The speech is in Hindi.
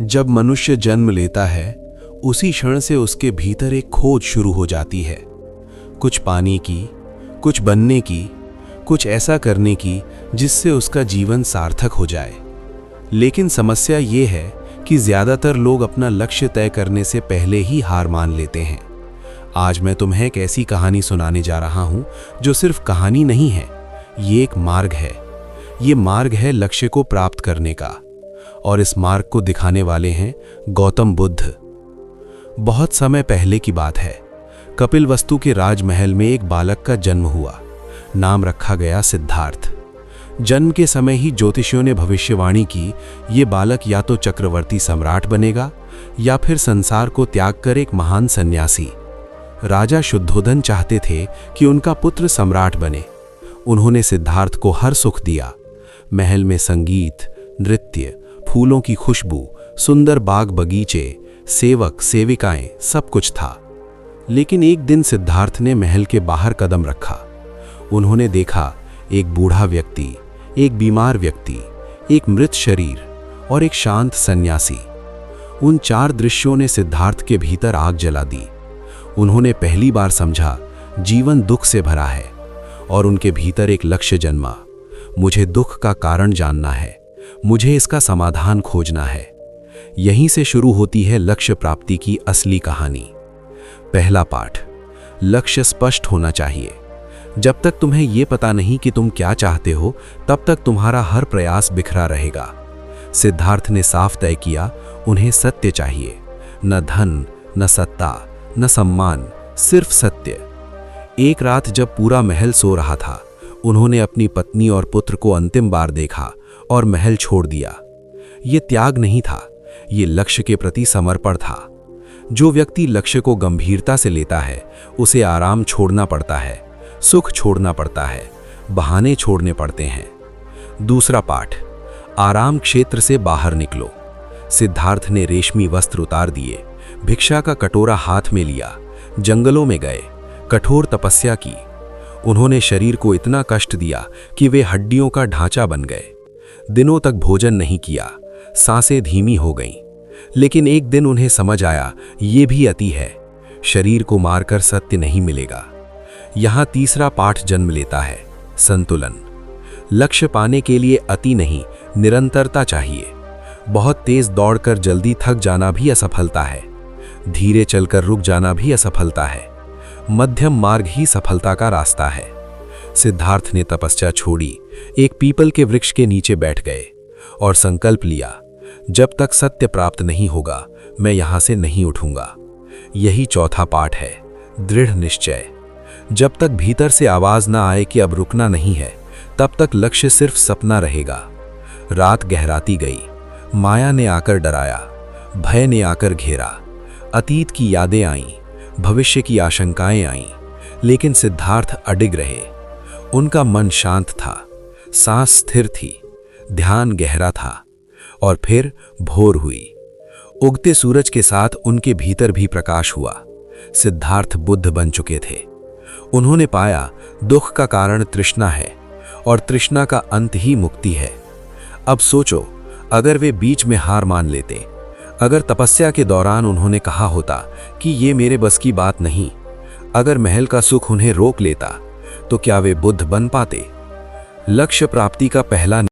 जब मनुष्य जन्म लेता है उसी क्षण से उसके भीतर एक खोज शुरू हो जाती है, कुछ पाने की, कुछ बनने की, कुछ ऐसा करने की जिससे उसका जीवन सार्थक हो जाए। लेकिन समस्या ये है कि ज्यादातर लोग अपना लक्ष्य तय करने से पहले ही हार मान लेते हैं। आज मैं तुम्हें एक ऐसी कहानी सुनाने जा रहा हूं जो सिर्फ कहानी नहीं है, ये एक मार्ग है। ये मार्ग है लक्ष्य को प्राप्त करने का, और इस मार्ग को दिखाने वाले हैं गौतम बुद्ध। बहुत समय पहले की बात है। कपिलवस्तु के राजमहल में एक बालक का जन्म हुआ। नाम रखा गया सिद्धार्थ। जन्म के समय ही ज्योतिषियों ने भविष्यवाणी की, ये बालक या तो चक्रवर्ती सम्राट बनेगा या फिर संसार को त्याग कर एक महान सन्यासी। राजा शुद्धोधन चाहते थे कि उनका पुत्र सम्राट बने। उन्होंने सिद्धार्थ को हर सुख दिया। महल में संगीत, नृत्य, फूलों की खुशबू, सुंदर बाग बगीचे, सेवक सेविकाएं, सब कुछ था। लेकिन एक दिन सिद्धार्थ ने महल के बाहर कदम रखा। उन्होंने देखा एक बूढ़ा व्यक्ति, एक बीमार व्यक्ति, एक मृत शरीर और एक शांत सन्यासी। उन चार दृश्यों ने सिद्धार्थ के भीतर आग जला दी। उन्होंने पहली बार समझा जीवन दुख से भरा है, और उनके भीतर एक लक्ष्य जन्मा। मुझे दुख का कारण जानना है, मुझे इसका समाधान खोजना है। यहीं से शुरू होती है लक्ष्य प्राप्ति की असली कहानी। पहला पाठ, लक्ष्य स्पष्ट होना चाहिए। जब तक तुम्हें यह पता नहीं कि तुम क्या चाहते हो, तब तक तुम्हारा हर प्रयास बिखरा रहेगा। सिद्धार्थ ने साफ तय किया, उन्हें सत्य चाहिए, न धन, न सत्ता, न सम्मान, सिर्फ सत्य। एक रात जब पूरा महल सो रहा था, उन्होंने अपनी पत्नी और पुत्र को अंतिम बार देखा और महल छोड़ दिया। ये त्याग नहीं था, ये लक्ष्य के प्रति समर्पण था। जो व्यक्ति लक्ष्य को गंभीरता से लेता है, उसे आराम छोड़ना पड़ता है, सुख छोड़ना पड़ता है, बहाने छोड़ने पड़ते हैं। दूसरा पाठ, आराम क्षेत्र से बाहर निकलो। सिद्धार्थ ने रेशमी वस्त्र उतार दिए, भिक्षा का कटोरा हाथ में लिया, जंगलों में गए, कठोर तपस्या की। उन्होंने शरीर को इतना कष्ट दिया कि वे हड्डियों का ढांचा बन गए। दिनों तक भोजन नहीं किया, सांसें धीमी हो गईं। लेकिन एक दिन उन्हें समझ आया, ये भी अति है, शरीर को मारकर सत्य नहीं मिलेगा। यहां तीसरा पाठ जन्म लेता है, संतुलन। लक्ष्य पाने के लिए अति नहीं, निरंतरता चाहिए। बहुत तेज दौड़कर जल्दी थक जाना भी असफलता है, धीरे चलकर रुक जाना भी असफलता है। मध्यम मार्ग ही सफलता का रास्ता है। सिद्धार्थ ने तपस्या छोड़ी, एक पीपल के वृक्ष के नीचे बैठ गए और संकल्प लिया, जब तक सत्य प्राप्त नहीं होगा मैं यहां से नहीं उठूंगा। यही चौथा पाठ है, दृढ़ निश्चय। जब तक भीतर से आवाज ना आए कि अब रुकना नहीं है, तब तक लक्ष्य सिर्फ सपना रहेगा। रात गहराती गई, माया ने आकर डराया, भय ने आकर घेरा, अतीत की यादें आईं, भविष्य की आशंकाएं आईं, लेकिन सिद्धार्थ अडिग रहे। उनका मन शांत था, सांस स्थिर थी, ध्यान गहरा था। और फिर भोर हुई। उगते सूरज के साथ उनके भीतर भी प्रकाश हुआ। सिद्धार्थ बुद्ध बन चुके थे। उन्होंने पाया दुख का कारण तृष्णा है, और तृष्णा का अंत ही मुक्ति है। अब सोचो, अगर वे बीच में हार मान लेते, अगर तपस्या के दौरान उन्होंने कहा होता कि ये मेरे बस की बात नहीं, अगर महल का सुख उन्हें रोक लेता, तो क्या वे बुद्ध बन पाते? लक्ष्य प्राप्ति का पहला